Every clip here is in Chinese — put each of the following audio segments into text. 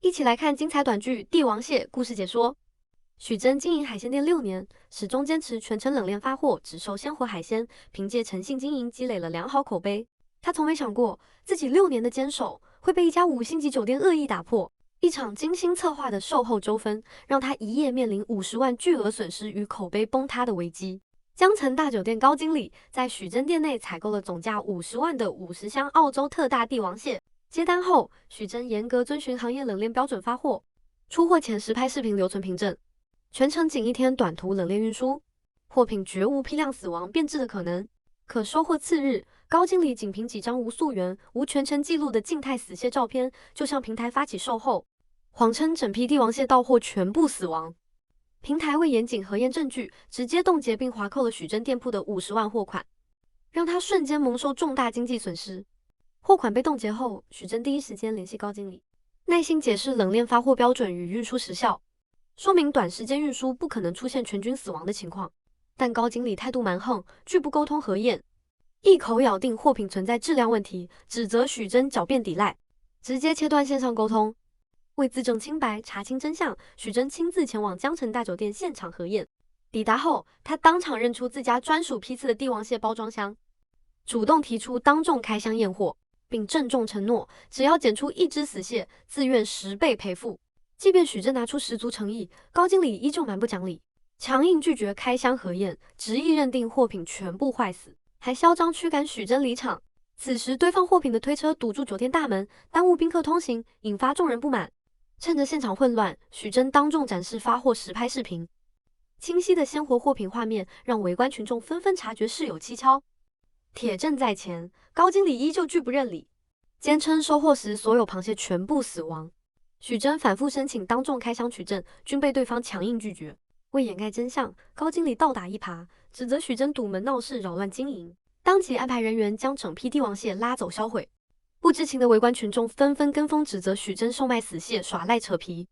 一起来看精彩短剧《帝王蟹》故事解说。许真经营海鲜店6年，始终坚持全程冷链发货，只售鲜活海鲜，凭借诚信经营积累了良好口碑。他从没想过自己6年的坚守会被一家5星级酒店恶意打破。一场精心策划的售后纠纷，让他一夜面临50万巨额损失与口碑崩塌的危机。江城大酒店高经理在许真店内采购了总价50万的50箱澳洲特大帝王蟹。接单后，许真严格遵循行业冷链标准发货，出货前实拍视频留存凭证，全程仅1天短途冷链运输，货品绝无批量死亡变质的可能。可收货次日，高经理仅凭几张无溯源、无全程记录的静态死蟹照片，就向平台发起售后，谎称整批帝王蟹到货全部死亡。平台为严谨核验证据，直接冻结并划扣了许真店铺的50万货款，让他瞬间蒙受重大经济损失。货款被冻结后，许真第一时间联系高经理，耐心解释冷链发货标准与运输时效，说明短时间运输不可能出现全军死亡的情况。但高经理态度蛮横，拒不沟通核验，一口咬定货品存在质量问题，指责许真狡辩抵赖，直接切断线上沟通。为自证清白、查清真相，许真亲自前往江城大酒店现场核验。抵达后，他当场认出自家专属批次的帝王蟹包装箱，主动提出当众开箱验货，并郑重承诺，只要检出1只死蟹，自愿10倍赔付。即便许真拿出十足诚意，高经理依旧蛮不讲理，强硬拒绝开箱核验，执意认定货品全部坏死，还嚣张驱赶许真离场。此时，堆放货品的推车堵住酒店大门，耽误宾客通行，引发众人不满。趁着现场混乱，许真当众展示发货实拍视频，清晰的鲜活货品画面让围观群众纷纷察觉事有蹊跷。铁证在前，高经理依旧拒不认理，坚称收货时所有螃蟹全部死亡。许真反复申请当众开箱取证，均被对方强硬拒绝。为掩盖真相，高经理倒打一耙，指责许真堵门闹事，扰乱经营，当即安排人员将整批帝王蟹拉走销毁。不知情的围观群众纷纷跟风指责许真售卖死蟹，耍赖扯皮。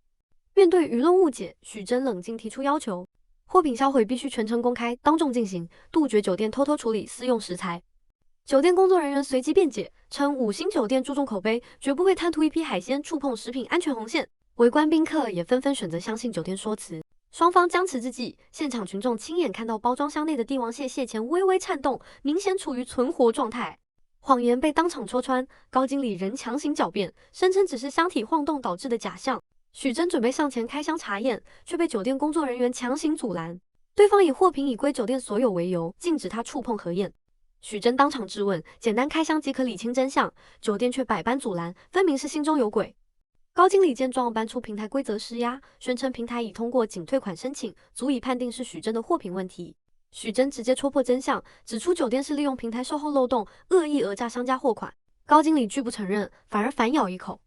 面对舆论误解，许真冷静提出要求，货品销毁必须全程公开，当众进行，杜绝酒店偷偷处理私用食材。酒店工作人员随即辩解，称5星酒店注重口碑，绝不会贪图一批海鲜触碰食品安全红线。围观宾客也纷纷选择相信酒店说辞。双方僵持之际，现场群众亲眼看到包装箱内的帝王蟹蟹钳微微颤动，明显处于存活状态。谎言被当场戳穿，高经理仍强行狡辩，声称只是箱体晃动导致的假象。许真准备上前开箱查验，却被酒店工作人员强行阻拦。对方以货品已归酒店所有为由，禁止他触碰核验。许真当场质问，简单开箱即可理清真相，酒店却百般阻拦，分明是心中有鬼。高经理见状，搬出平台规则施压，宣称平台已通过仅退款申请，足以判定是许真的货品问题。许真直接戳破真相，指出酒店是利用平台售后漏洞，恶意讹诈商家货款。高经理拒不承认，反而反咬一口。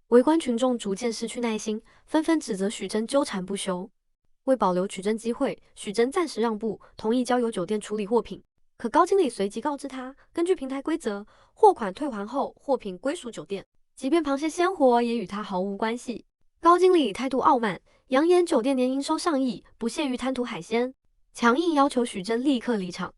围观群众逐渐失去耐心，纷纷指责许真纠缠不休。为保留取证机会，许真暂时让步，同意交由酒店处理货品。可高经理随即告知他，根据平台规则，货款退还后，货品归属酒店，即便螃蟹鲜活，也与他毫无关系。高经理态度傲慢，扬言酒店年营收上亿，不屑于贪图海鲜，强硬要求许真立刻离场。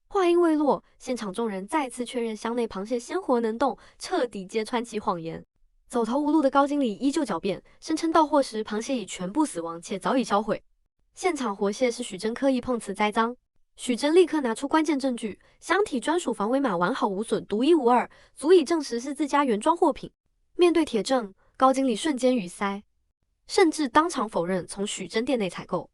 话音未落，现场众人再次确认箱内螃蟹鲜活能动，彻底揭穿其谎言。走投无路的高经理依旧狡辩，声称到货时螃蟹已全部死亡，且早已销毁。现场活蟹是许真刻意碰瓷栽赃。许真立刻拿出关键证据，箱体专属防伪码完好无损，独一无二，足以证实是自家原装货品。面对铁证，高经理瞬间语塞，甚至当场否认从许真店内采购。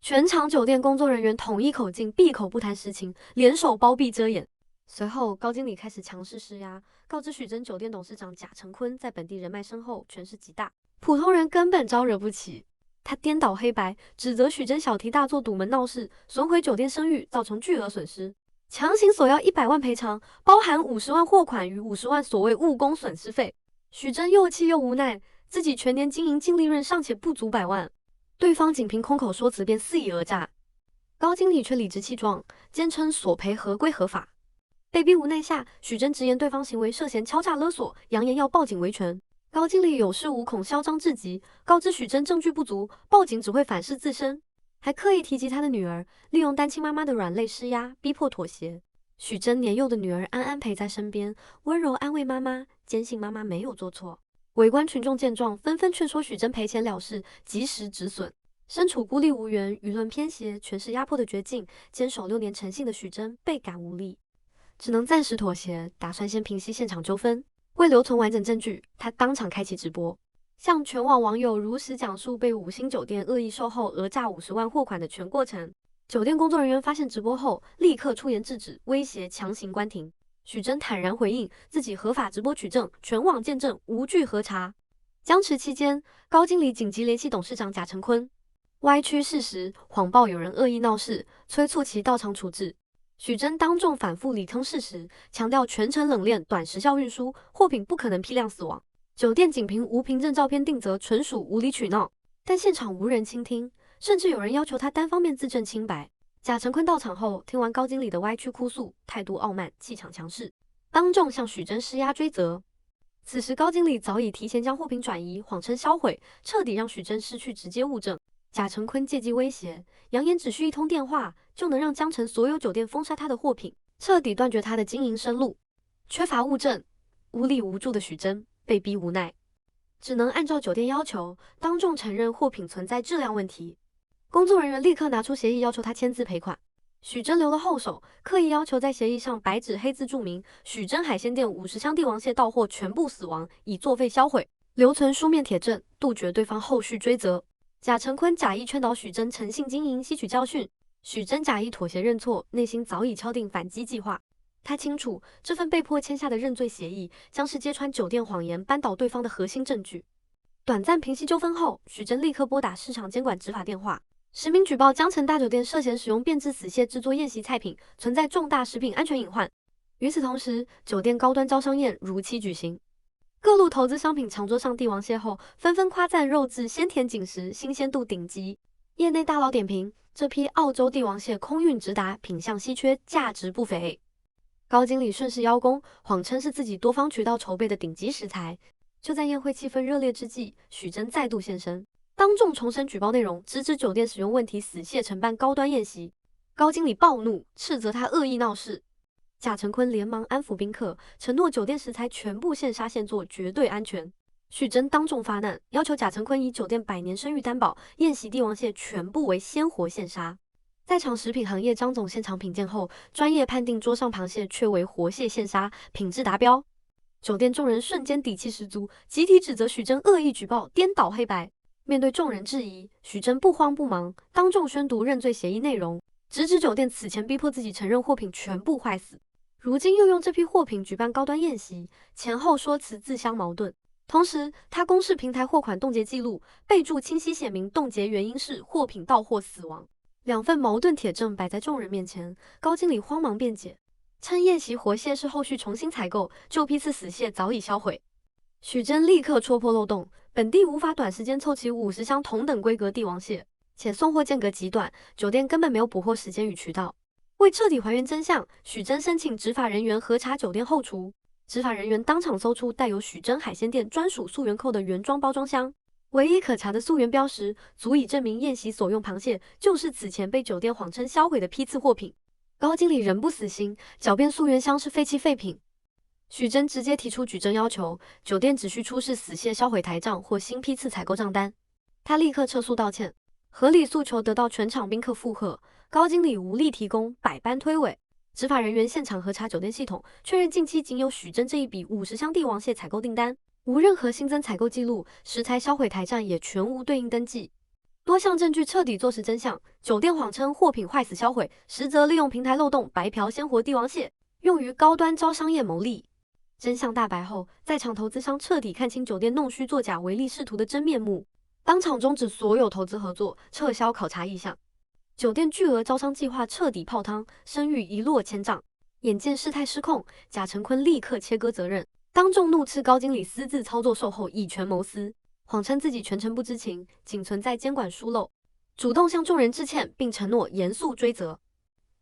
全场酒店工作人员统一口径，闭口不谈实情，联手包庇遮掩。随后，高经理开始强势施压，告知许真酒店董事长贾成坤在本地人脉深厚，权势极大，普通人根本招惹不起。他颠倒黑白，指责许真小题大做，堵门闹事，损毁酒店声誉，造成巨额损失，强行索要100万赔偿，包含50万货款与50万所谓误工损失费。许真又气又无奈，自己全年经营净利润尚且不足100万，对方仅凭空口说辞便肆意讹诈，高经理却理直气壮，坚称索赔合规合法。被逼无奈下，许真直言对方行为涉嫌敲诈勒索，扬言要报警维权。高经理有恃无恐，嚣张至极，告知许真证据不足，报警只会反噬自身，还刻意提及他的女儿，利用单亲妈妈的软肋施压，逼迫妥协。许真年幼的女儿安安陪在身边，温柔安慰妈妈，坚信妈妈没有做错。围观群众见状，纷纷劝说许真赔钱了事，及时止损。身处孤立无援、舆论偏斜、权势压迫的绝境，坚守6年诚信的许真倍感无力，只能暂时妥协，打算先平息现场纠纷。为留存完整证据，他当场开启直播，向全网网友如实讲述被5星酒店恶意售后讹诈50万货款的全过程。酒店工作人员发现直播后，立刻出言制止，威胁强行关停。许真坦然回应，自己合法直播取证，全网见证，无惧核查。僵持期间，高经理紧急联系董事长贾成坤，歪曲事实，谎报有人恶意闹事，催促其到场处置。许真当众反复理坑事实，强调全程冷链、短时效运输，货品不可能批量死亡。酒店仅凭无凭证照片定责，纯属无理取闹。但现场无人倾听，甚至有人要求他单方面自证清白。贾成坤到场后，听完高经理的歪曲哭诉，态度傲慢，气场强势，当众向许真施压追责。此时高经理早已提前将货品转移，谎称销毁，彻底让许真失去直接物证。贾成坤借机威胁，扬言只需一通电话，就能让江城所有酒店封杀他的货品，彻底断绝他的经营生路。缺乏物证，无力无助的许真被逼无奈，只能按照酒店要求，当众承认货品存在质量问题。工作人员立刻拿出协议，要求他签字赔款。许真留了后手，刻意要求在协议上白纸黑字注明许真海鲜店50箱帝王蟹到货全部死亡，已作废销毁，留存书面铁证，杜绝对方后续追责。贾成坤假意劝导许真诚信经营，吸取教训。许真假意妥协认错，内心早已敲定反击计划。他清楚，这份被迫签下的认罪协议将是揭穿酒店谎言、扳倒对方的核心证据。短暂平息纠纷后，许真立刻拨打市场监管执法电话，实名举报江城大酒店涉嫌使用变质死蟹制作宴席菜品，存在重大食品安全隐患。与此同时，酒店高端招商宴如期举行。各路投资商品长桌上帝王蟹后，纷纷夸赞肉质鲜甜紧实，新鲜度顶级。业内大佬点评，这批澳洲帝王蟹空运直达，品相稀缺，价值不菲。高经理顺势邀功，谎称是自己多方渠道筹备的顶级食材。就在宴会气氛热烈之际，许真再度现身，当众重申举报内容，直指酒店使用问题死蟹承办高端宴席。高经理暴怒，斥责他恶意闹事。贾成坤连忙安抚宾客，承诺酒店食材全部现杀现做，绝对安全。许真当众发难，要求贾成坤以酒店100年声誉担保，宴席帝王蟹全部为鲜活现杀。在场食品行业张总现场品鉴后，专业判定桌上螃蟹确为活蟹现杀，品质达标。酒店众人瞬间底气十足，集体指责许真恶意举报，颠倒黑白。面对众人质疑，许真不慌不忙，当众宣读认罪协议内容，直指酒店此前逼迫自己承认货品全部坏死，如今又用这批货品举办高端宴席，前后说辞自相矛盾。同时，他公示平台货款冻结记录，备注清晰写明冻结原因是货品到货死亡。2份矛盾铁证摆在众人面前，高经理慌忙辩解，称宴席活蟹是后续重新采购，旧批次死蟹早已销毁。许真立刻戳破漏洞，本地无法短时间凑齐50箱同等规格帝王蟹，且送货间隔极短，酒店根本没有补货时间与渠道。为彻底还原真相，许真申请执法人员核查酒店后厨。执法人员当场搜出带有许真海鲜店专属溯源扣的原装包装箱，唯一可查的溯源标识，足以证明宴席所用螃蟹就是此前被酒店谎称销毁的批次货品。高经理仍不死心，狡辩溯源箱是废弃废品。许真直接提出举证要求，酒店只需出示死蟹销毁台账或新批次采购账单。他立刻撤诉道歉，合理诉求得到全场宾客附和。高经理无力提供，百般推诿。执法人员现场核查酒店系统，确认近期仅有许真这一笔50箱帝王蟹采购订单，无任何新增采购记录，食材销毁台账也全无对应登记。多项证据彻底坐实真相，酒店谎称货品坏死销毁，实则利用平台漏洞白嫖鲜活帝王蟹，用于高端招商业牟利。真相大白后，在场投资商彻底看清酒店弄虚作假、唯利是图的真面目，当场终止所有投资合作，撤销考察意向。酒店巨额招商计划彻底泡汤，声誉一落千丈。眼见事态失控，贾成坤立刻切割责任，当众怒斥高经理私自操作售后，以权谋私，谎称自己全程不知情，仅存在监管疏漏，主动向众人致歉，并承诺严肃追责。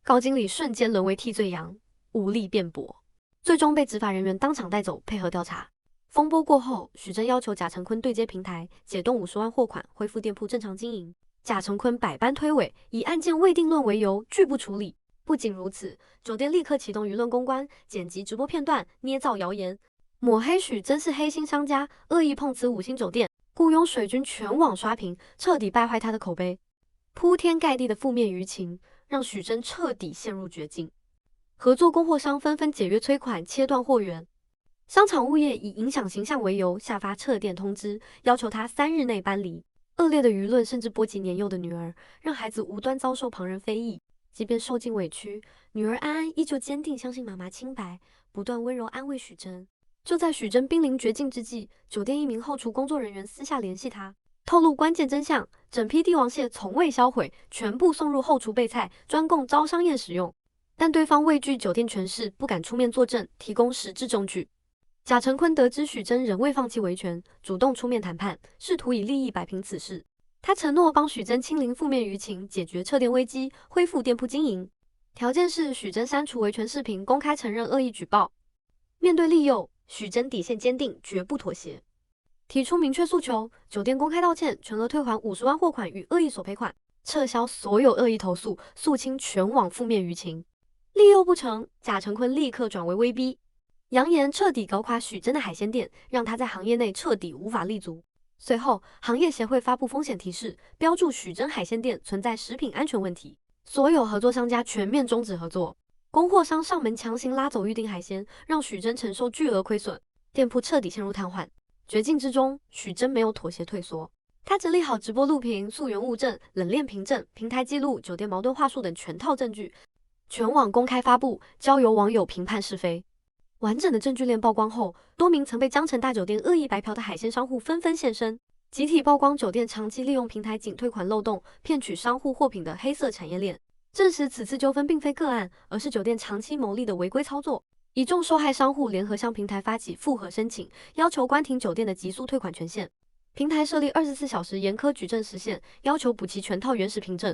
高经理瞬间沦为替罪羊，无力辩驳，最终被执法人员当场带走，配合调查。风波过后，许真要求贾成坤对接平台，解冻50万货款，恢复店铺正常经营。贾成坤百般推诿，以案件未定论为由，拒不处理。不仅如此，酒店立刻启动舆论公关，剪辑直播片段，捏造谣言，抹黑许真是黑心商家，恶意碰瓷5星酒店，雇佣水军全网刷屏，彻底败坏他的口碑。铺天盖地的负面舆情，让许真彻底陷入绝境。合作供货商纷纷解约催款，切断货源。商场物业以影响形象为由，下发撤店通知，要求他3日内搬离。恶劣的舆论甚至波及年幼的女儿，让孩子无端遭受旁人非议。即便受尽委屈，女儿安安依旧坚定相信妈妈清白，不断温柔安慰许真。就在许真濒临绝境之际，酒店一名后厨工作人员私下联系他，透露关键真相：整批帝王蟹从未销毁，全部送入后厨备菜，专供招商宴使用。但对方畏惧酒店权势，不敢出面作证，提供实质证据。贾成坤得知许真仍未放弃维权，主动出面谈判，试图以利益摆平此事。他承诺帮许真清零负面舆情，解决撤店危机，恢复店铺经营。条件是许真删除维权视频，公开承认恶意举报。面对利诱，许真底线坚定，绝不妥协，提出明确诉求：酒店公开道歉，全额退还50万货款与恶意索赔款，撤销所有恶意投诉，肃清全网负面舆情。利诱不成，贾成坤立刻转为威逼。扬言彻底搞垮许真的海鲜店，让他在行业内彻底无法立足。随后，行业协会发布风险提示，标注许真海鲜店存在食品安全问题，所有合作商家全面终止合作。供货商上门强行拉走预定海鲜，让许真承受巨额亏损，店铺彻底陷入瘫痪。绝境之中，许真没有妥协退缩，他整理好直播录屏、溯源物证、冷链凭证、平台记录、酒店矛盾话术等全套证据，全网公开发布，交由网友评判是非。完整的证据链曝光后，多名曾被江城大酒店恶意白嫖的海鲜商户纷纷现身，集体曝光酒店长期利用平台仅退款漏洞，骗取商户货品的黑色产业链，证实此次纠纷并非个案，而是酒店长期牟利的违规操作。一众受害商户联合向平台发起复核申请，要求关停酒店的急速退款权限。平台设立24小时严苛举证时限，要求补齐全套原始凭证。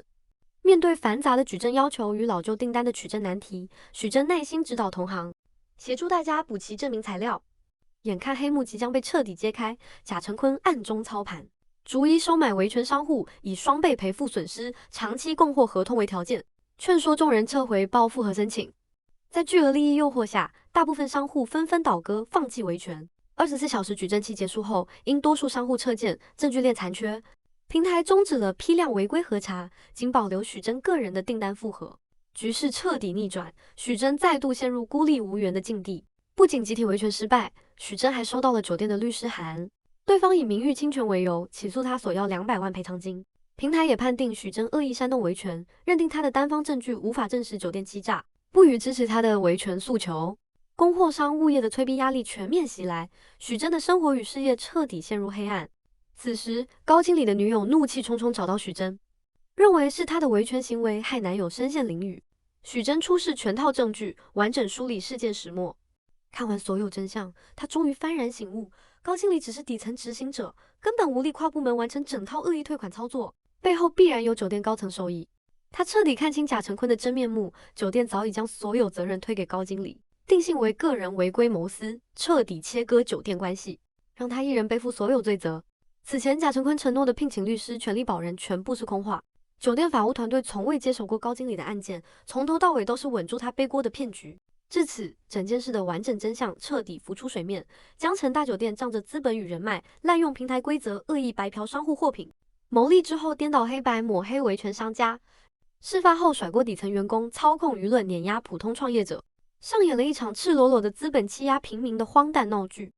面对繁杂的举证要求与老旧订单的取证难题，许真耐心指导同行，协助大家补齐证明材料。眼看黑幕即将被彻底揭开，贾成坤暗中操盘，逐一收买维权商户，以双倍赔付损失、长期供货合同为条件，劝说众人撤回报复核申请。在巨额利益诱惑下，大部分商户纷纷倒戈，放弃维权。24小时举证期结束后，因多数商户撤件，证据链残缺，平台终止了批量违规核查，仅保留许真个人的订单复核。局势彻底逆转，许真再度陷入孤立无援的境地。不仅集体维权失败，许真还收到了酒店的律师函，对方以名誉侵权为由起诉他，索要200万赔偿金。平台也判定许真恶意煽动维权，认定他的单方证据无法证实酒店欺诈，不予支持他的维权诉求。供货商物业的催逼压力全面袭来，许真的生活与事业彻底陷入黑暗。此时，高经理的女友怒气冲冲找到许真，认为是他的维权行为害男友身陷囹圄。许真出示全套证据，完整梳理事件始末。看完所有真相，他终于幡然醒悟，高经理只是底层执行者，根本无力跨部门完成整套恶意退款操作，背后必然有酒店高层受益。他彻底看清贾成坤的真面目，酒店早已将所有责任推给高经理，定性为个人违规谋私，彻底切割酒店关系，让他一人背负所有罪责。此前贾成坤承诺的聘请律师、全力保人全部是空话，酒店法务团队从未接手过高经理的案件，从头到尾都是稳住他背锅的骗局。至此，整件事的完整真相彻底浮出水面。江城大酒店仗着资本与人脉，滥用平台规则，恶意白嫖商户货品，牟利之后颠倒黑白，抹黑维权商家。事发后甩锅底层员工，操控舆论，碾压普通创业者，上演了一场赤裸裸的资本欺压平民的荒诞闹剧。